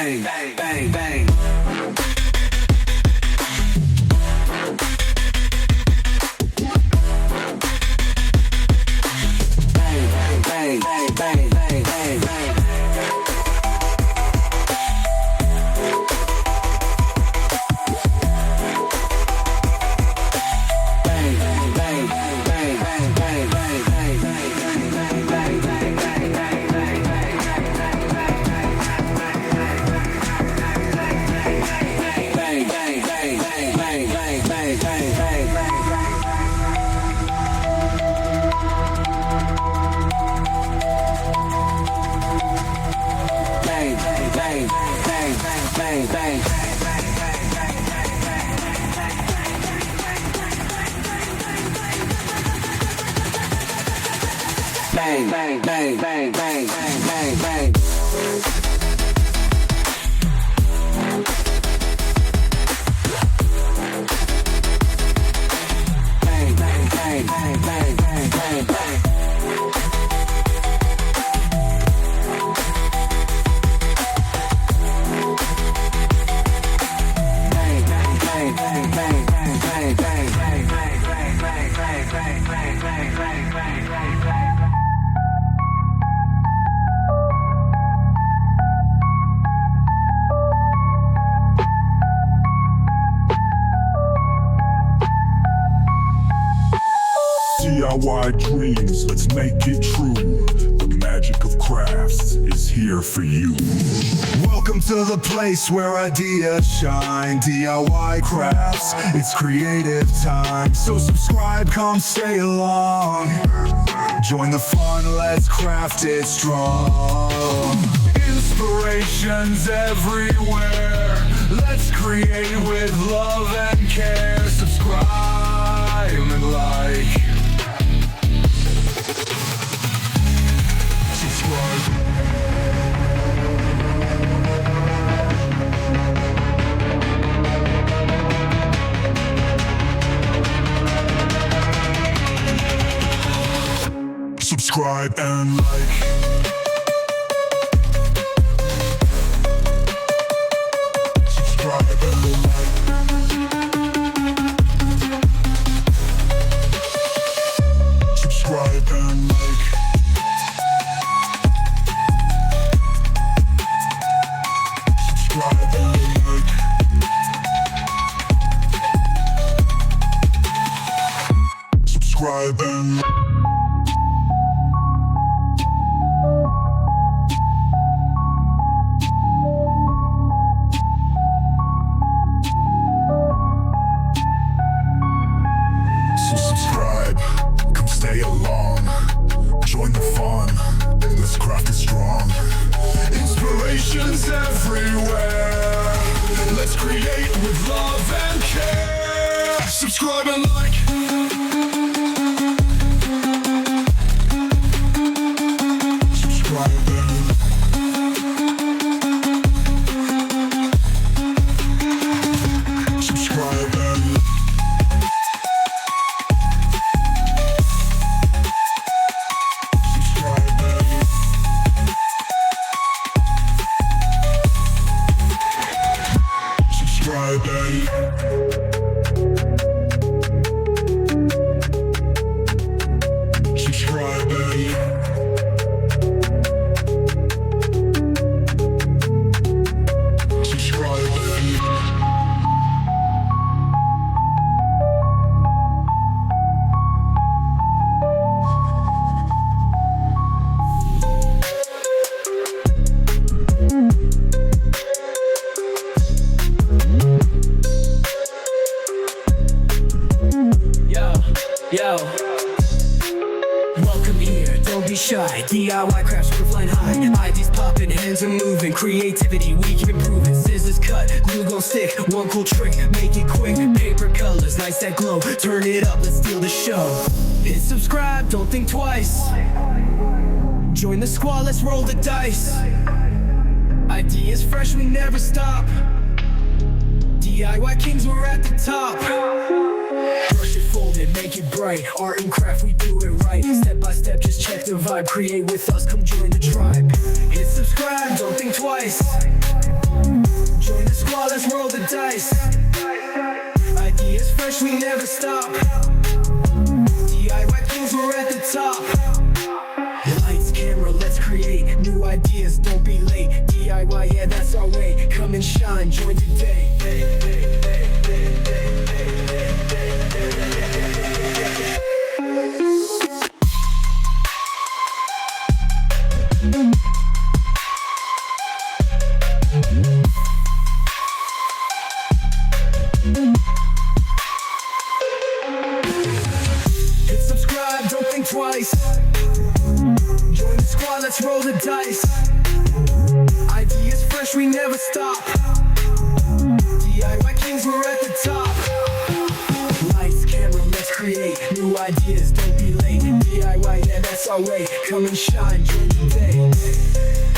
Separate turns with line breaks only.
bang, bang, bang, bang. Bang, bang, bang, bang, bang, bang, bang. Bang, bang, bang, bang, bang, bang, bang, bang. Bang, bang, bang, bang, bang, bang, bang, bang. Bang, bang, bang, bang, bang, bang, bang, bang, bang, bang, bang, bang, bang, bang, bang, bang, bang, bang, bang.
DIY dreams, let's make it true. The magic of crafts is here for you. Welcome to the place where ideas shine. DIY crafts, it's creative time. So subscribe, come stay along. Join the fun, let's craft it strong. Inspirations everywhere. Let's create with love and care. Subscribe and like. Subscribe and like. Subscribe and like. Subscribe and like. Subscribe and like. Subscribe and like. Stay along, join the fun, let's craft it strong. Inspirations everywhere, let's create with love and care. Subscribe and like. Subscribe and subscribe and subscribe and subscribe and subscribe and
Yo, welcome here, don't be shy. DIY crafts, we're flying high. Ideas popping, hands are moving. Creativity, we keep improving. Scissors cut, glue gon' stick. One cool trick, make it quick. Paper colors, nice that glow. Turn it up, let's steal the show. Hit subscribe, don't think twice. Join the squad, let's roll the dice. Ideas fresh, we never stop. DIY kings, we're at the top. Brush it, fold it, make it bright. Art and craft, we do it right. Step by step, just check the vibe. Create with us, come join the tribe. Hit subscribe, don't think twice. Join the squad, let's roll the dice. Ideas fresh, we never stop. DIY kings, we're at the top. Lights, camera, let's create new ideas, don't be late. DIY, yeah, that's our way. Come and shine, join today. Hit subscribe, don't think twice. Join the squad, let's roll the dice. Ideas fresh, we never stop. DIY kings, we're at the top. Lights, camera, let's create new ideas, don't be late. DIY, yeah, that's our way. Come and shine, join the day.